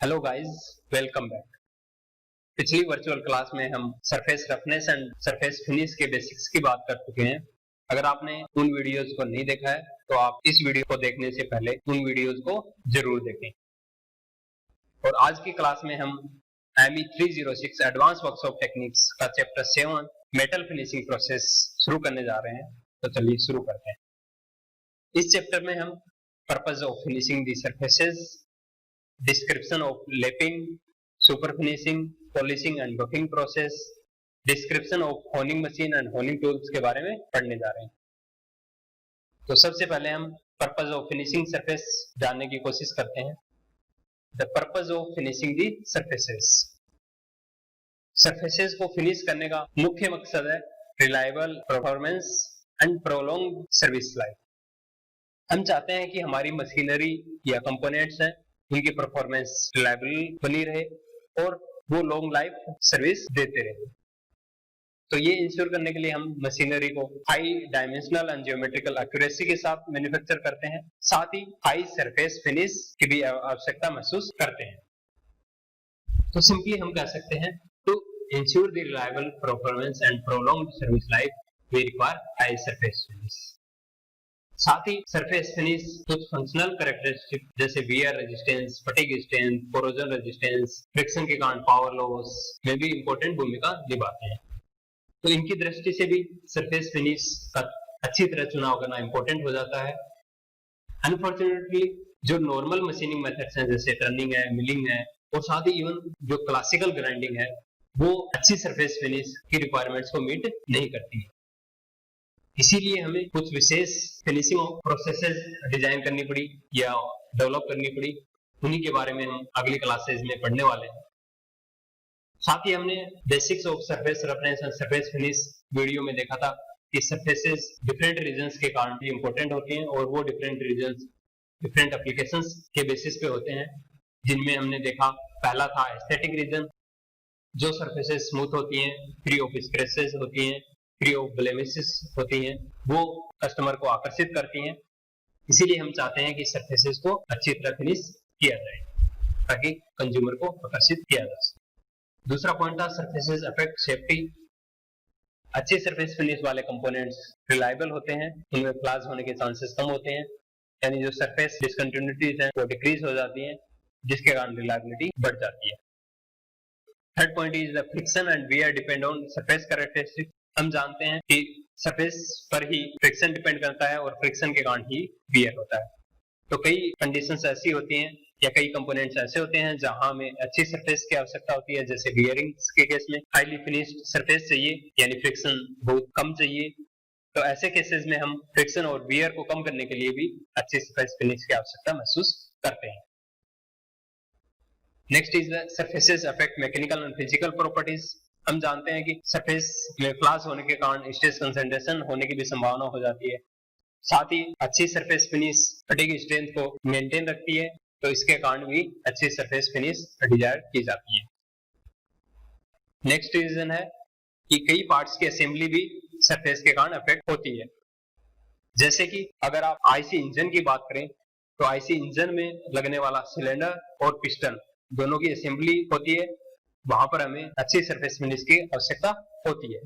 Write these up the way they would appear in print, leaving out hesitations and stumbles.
Hello guys, welcome back. पिछली virtual class में हम surface roughness and surface finish के बेसिक्स की बात कर चुके हैं। अगर आपने उन वीडियोस को नहीं देखा है तो आप इस वीडियो को देखने से पहले उन वीडियोस को जरूर देखें। और आज की क्लास में हम ME 306 एडवांस वर्कशॉप टेक्निक्स का चैप्टर 7 मेटल फिनिशिंग प्रोसेस शुरू करने जा रहे हैं। तो चलिए शुरू करते हैं। इस चैप्टर में हम purpose of finishing the surfaces, description of lapping, super finishing, polishing and buffing process, description of honing machine and honing tools के बारे में पढ़ने जा रहे हैं। तो सबसे पहले हम पर्पस ऑफ फिनिशिंग सरफेस जानने की कोशिश करते हैं। The purpose of finishing the surfaces, surfaces को फिनिश करने का मुख्य मकसद है reliable performance and prolong service life. हम चाहते हैं कि हमारी मशीनरी या कंपोनेंट्स हैं उनकी परफॉर्मेंस रिलायबल बनी रहे और वो लॉन्ग लाइफ सर्विस देते रहे। तो ये इंश्योर करने के लिए हम मशीनरी को high dimensional and geometrical accuracy के साथ मैन्युफैक्चर करते हैं, साथ ही हाई सरफेस फिनिश की भी आवश्यकता महसूस करते हैं। तो सिंपली हम कह सकते हैं to ensure the reliable performance and prolonged service life we require high surface finish. साथ ही सरफेस फिनिश कुछ फंक्शनल कैरेक्टरिस्टिक जैसे wear resistance, fatigue strength, corrosion resistance, friction के कारण पावर लॉस में भी इंपॉर्टेंट भूमिका निभाते हैं। तो इनकी दृष्टि से भी सरफेस फिनिश का अच्छी तरह चुनाव करना इंपॉर्टेंट हो जाता है। अनफॉर्चुनेटली जो नॉर्मल मशीनिंग मेथड्स हैं जैसे टर्निंग है, मिलिंग है और साथ ही इवन जो क्लासिकल ग्राइंडिंग है वो अच्छी सरफेस फिनिश की रिक्वायरमेंट्स को मीट नहीं करती है। इसीलिए हमें कुछ विशेष फिनिशिंग प्रोसेसेस डिजाइन करनी पड़ी या डेवलप करनी पड़ी। उन्हीं के बारे में हम अगली क्लासेस में पढ़ने वाले हैं। साथ ही हमने basics of surface roughness and surface finish video में देखा था कि सरफेसेस डिफरेंट रीजन्स के कारण भी इंपॉर्टेंट होते हैं और वो डिफरेंट रीजन्स डिफरेंट एप्लीकेशंस के बेसिस पे होते हैं, जिनमें हमने देखा पहला था एस्थेटिक रीजन, जो सरफेसेस स्मूथ होती हैं, फ्री ऑफ स्क्रैचेस होती हैं, फ्री ऑफ ब्लेमिशेस होती हैं, वो कस्टमर को आकर्षित करती हैं। इसीलिए हम चाहते हैं कि सरफेसेस को अच्छी तरह फिनिश किया जाए ताकि कंज्यूमर को आकर्षित किया जा सके। दूसरा पॉइंट था सरफेसेस अफेक्ट सेफ्टी। अच्छे सरफेस फिनिश वाले कंपोनेंट्स रिलायबल होते हैं, उनमें फ्लॉज होने के चांसेस कम होते हैं, यानी जो सरफेस डिसकंटिन्यूटीज हैं वो डिक्रीज हो जाती हैं, जिसके कारण रिलायबिलिटी बढ़ जाती है। Third point is the friction and wear depend on surface characteristics. हम जानते हैं कि सरफेस पर ही फ्रिक्शन डिपेंड करता है और फ्रिक्शन के कारण ही वियर होता है। तो कई कंडीशंस ऐसी होती हैं या कई कंपोनेंट्स ऐसे होते हैं जहां हमें अच्छी सरफेस की आवश्यकता होती है, जैसे बियरिंग्स के केस में हाईली फिनिश्ड सरफेस चाहिए यानी फ्रिक्शन बहुत कम चाहिए। तो ऐसे केसेस में हम फ्रिक्शन और वियर को कम करने के लिए भी अच्छी सरफेस फिनिश की आवश्यकता महसूस करते हैं। Next is the surfaces affect mechanical and physical properties. हम जानते हैं कि सरफेस में फ्लॉज होने के कारण स्ट्रेस कंसंट्रेशन होने की भी संभावना हो जाती है। साथ ही अच्छी सरफेस फिनिश फटीग स्ट्रेंथ को मेंटेन रखती है, तो इसके कारण भी अच्छी सरफेस फिनिश डिजायर की जाती है। नेक्स्ट रीजन है कि कई पार्ट्स की असेंबली भी सरफेस के कारण अफेक्ट होती है। जैसे कि अगर आप आईसी इंजन की बात करें तो आईसी इंजन में लगने वाला सिलेंडर और पिस्टन दोनों की असेंबली होती है, वहां पर हमें अच्छी सरफेस फिनिश की आवश्यकता होती है।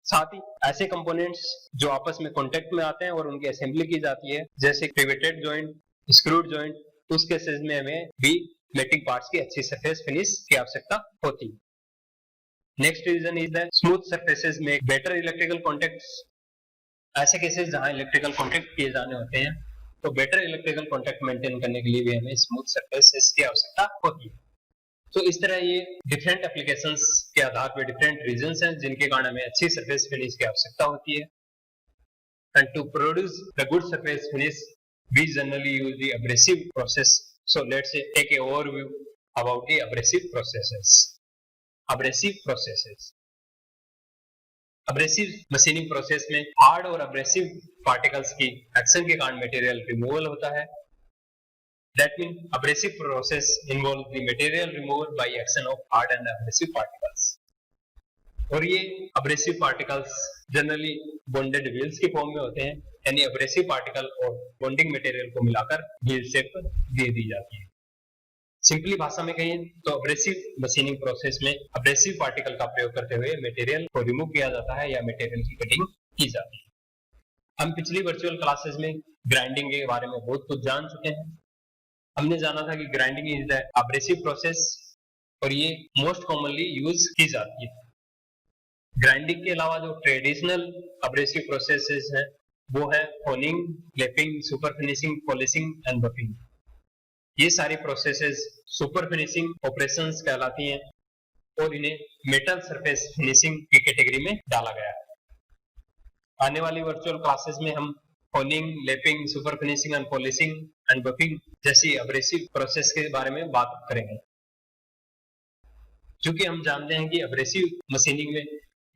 साथ ही ऐसे कंपोनेंट्स जो आपस में कांटेक्ट में आते हैं और उनकी असेंबली की जाती है, जैसे रिवेटेड जॉइंट, स्क्रूड जॉइंट, उस केसेस में हमें भी मेटिंग पार्ट्स की अच्छी सरफेस फिनिश की आवश्यकता होती है। Next reason is the smooth surfaces में बेटर इलेक्ट्रिकल कॉन्टेक्ट्स। ऐसे केसेस जहां इलेक्ट्रिकल कॉन्टेक्ट किए जाने होते हैं, तो बेटर इलेक्ट्रिकल कॉन्टेक्ट मेंटेन करने के लिए भी हमें स्मूथ सरफेसेस की आवश्यकता होती है। तो इस तरह ये डिफरेंट एप्लीकेशंस के आधार पर डिफरेंट रीजंस हैं जिनके कारण हमें अच्छी सरफेस फिनिश की आवश्यकता होती है। And to produce the good surface finish we generally use the abrasive process. So let's take a overview about the abrasive processes. Abrasive processes, abrasive machining process में हार्ड और एब्रेसिव पार्टिकल्स की action के कारण material removal होता है। That means abrasive process involves the material removal by action of hard and abrasive particles. और ये abrasive particles generally bonded wheels की फॉर्म में होते हैं, यानी abrasive particle और bonding material को मिलाकर wheel shape दे दी जाती है। सिंपली भाषा में कहें तो अब्रेसिव मशीनिंग प्रोसेस में अब्रेसिव पार्टिकल का प्रयोग करते हुए मटेरियल को रिमूव किया जाता है या मटेरियल की कटिंग की जाती है। हम पिछली वर्चुअल क्लासेस में ग्राइंडिंग के बारे में बहुत कुछ जान चुके हैं। हमने जाना था कि grinding is the abrasive process और ये मोस्ट कॉमनली यूज की जाती है। ग्राइंडिंग के अलावा जो ट्रेडिशनल अब्रेसिव प्रोसेसेस हैं वो है honing, lapping, super finishing, polishing and buffing. ये सारी प्रोसेसेस सुपर फिनिशिंग ऑपरेशंस कहलाती हैं और इन्हें मेटल सरफेस फिनिशिंग की कैटेगरी में डाला गया है। आने वाली वर्चुअल क्लासेस में हम honing, lapping, super finishing and polishing and buffing जैसी अब्रेसिव प्रोसेस के बारे में बात करेंगे। क्योंकि हम जानते हैं कि अब्रेसिव मशीनिंग में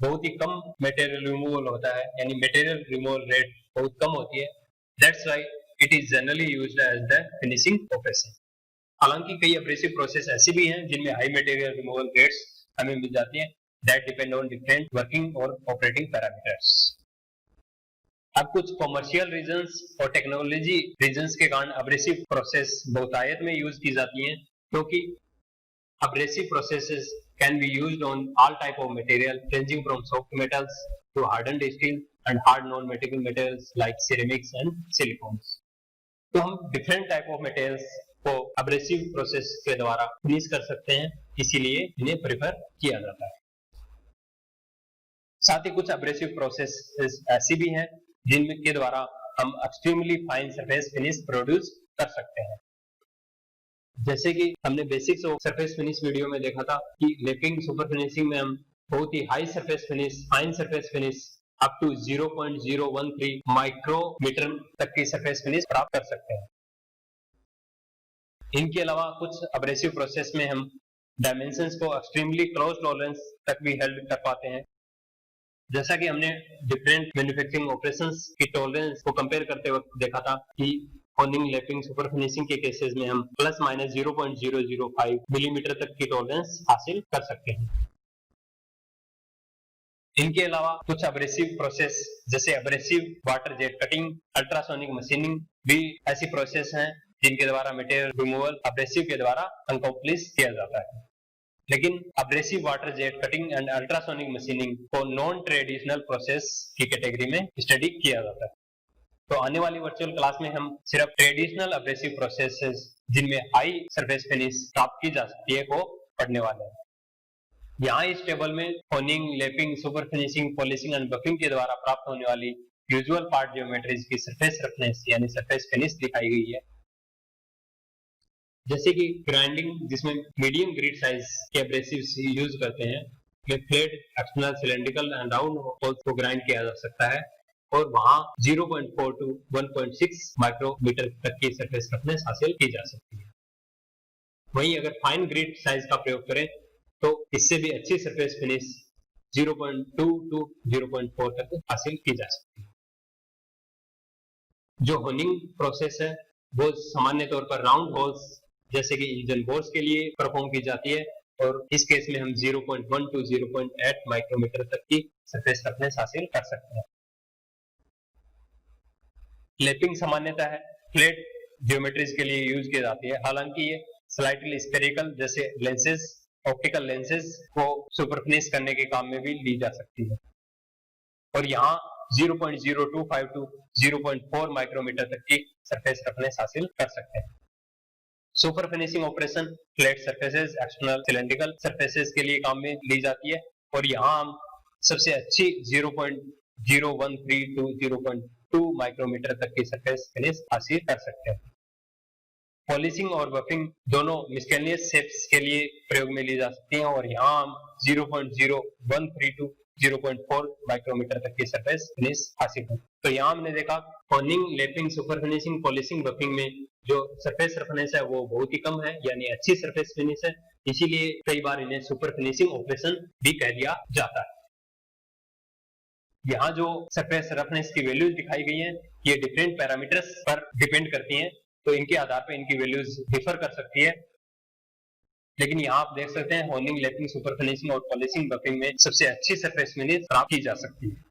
बहुत ही कम मटेरियल रिमूवल होता है, यानी मटेरियल रिमूवल रेट बहुत कम होती है। That's why it is generally used as the finishing operation. हालांकि कई अब्रेसिव प्रोसेस ऐसी भी हैं जिनमें हाई मटेरियल रिमूवल रेट्स हमें मिल जाती हैं, that depend on different working और ऑपरेटिंग पैरामीटर्स। अब कुछ कॉमर्शियल रीजंस और टेक्नोलॉजी रीजंस के कारण अब्रेसिव प्रोसेस बहुतायत में यूज की जाती हैं, क्योंकि abrasive processes can be used on all type of material ranging from soft metals to hardened steel and hard non-metallic materials like ceramics and silicones। तो हम different type of materials को abrasive process के द्वारा finish कर सकते हैं, इसीलिए इन्हें प्रेफर किया जाता है। साथ ही कुछ abrasive processes ऐसी भी हैं जिनके द्वारा हम extremely fine surface finish produce कर सकते हैं। जैसे कि हमने basics of surface finish video में देखा था कि लैपिंग, सुपर फिनिशिंग में हम बहुत ही high surface finish, fine surface finish up to 0.013 micrometer तक की सरफेस फिनिश प्राप्त कर सकते हैं। इनके अलावा कुछ अब्रेसिव प्रोसेस में हम डायमेंशंस को एक्सट्रीमली क्लोज टॉलरेंस तक भी हेल्ड कर पाते हैं। जैसा कि हमने डिफरेंट मैन्युफैक्चरिंग ऑपरेशंस की टॉलरेंस को कंपेयर करते वक्त देखा था कि होनिंग, लैपिंग, सुपर फिनिशिंग के केसेस में हम प्लस माइनस 0.005 मिलीमीटर तक की टॉलरेंस हासिल कर सकते हैं। इनके अलावा कुछ अब्रेसिव प्रोसेस जैसे abrasive water jet cutting, ultrasonic machining भी ऐसी प्रोसेस हैं जिनके द्वारा मटेरियल रिमूवल अब्रेसिव के द्वारा अनकॉम्प्लिश किया जाता है। लेकिन abrasive water jet cutting and ultrasonic machining को नॉन ट्रेडिशनल प्रोसेस की कैटेगरी में स्टडी किया जाता है। तो आने वाली वर्चुअल क्लास में हम सिर्फ ट्रेडिशनल अब्रेसिव प्रोसेसेस जिनमें हाई सरफेस फिनिश प्राप्त की जा सकती है को पढ़ने वाले हैं। यहाँ इस टेबल में honing, lapping, super finishing, polishing and buffing के द्वारा प्राप्त होने वाली यूजुअल पार्ट ज्योमेट्रीज की सरफेस रफनेस यानी सरफेस फिनिश दिखाई गई है। जैसे कि ग्राइंडिंग, जिसमें मीडियम ग्रिड साइज के अब्रेसिव यूज करते हैं, में flat, external, cylindrical and round holes को ग्राइंड किया जा सकता है और वहां 0.4 to 1.6 माइक्रोमीटर तक की सरफेस रफनेस हासिल की जा सकती है। वहीं अगर फाइन ग्रिड साइज का प्रयोग करें तो इससे भी अच्छी सरफेस फिनिश 0.2 to 0.4 तक हासिल की जा सकती है। जो होनिंग प्रोसेस है वो सामान्य तौर पर राउंड होल्स जैसे कि इंजन बोर्स के लिए परफॉर्म की जाती है और इस केस में हम 0.1 to 0.8 माइक्रोमीटर तक की सरफेस रफनेस हासिल कर सकते हैं। लैपिंग सामान्यतः फ्लैट ज्योमेट्रीज के लिए यूज की जाती है, हालांकि ये स्लाइटली स्फेरिकल जैसे लेंसेज, ऑप्टिकल लेंसेज को सुपर फिनिश करने के काम में भी ली जा सकती है और यहाँ 0.025 to 0.4 माइक्रोमीटर तक की सरफेस रफनेस हासिल कर सकते हैं। Super finishing operation flat surfaces, external cylindrical surfaces के लिए काम में ली जाती है और यहाँ हम सबसे अच्छी 0.013 to 0.2 माइक्रोमीटर तक की सरफेस फिनिश हासिल कर सकते हैं। पॉलिशिंग और बफिंग दोनों मिसकेलियस शेप्स के लिए प्रयोग में ली जा सकती हैं और यहाँ हम 0.013 to 0.4 माइक्रोमीटर तक की सरफेस फिनिश हासिल करें। तो यहाँ हमने देखा honing, lapping, super finishing, polishing, buffing में जो सरफेस रफनेस है वो बहुत ही कम है, यानी अच्छी सरफेस फिनिश है, इसीलिए कई बार इन्हें सुपर फिनिशिंग ऑपरेशन भी कह दिया जाता है। यहाँ जो सरफेस रफनेस की वैल्यूज दिखाई गई हैं ये डिफरेंट पैरामीटर्स पर डिपेंड करती हैं, तो इनके आधार पर इनकी वैल्यूज डिफर कर सकती है। लेकिन यहाँ आप देख सकते हैं होनिंग, लैपिंग, सुपर फिनिशिंग और पॉलिशिंग, बफिंग में सबसे अच्छी सरफेस फिनिश प्राप्त की जा सकती है।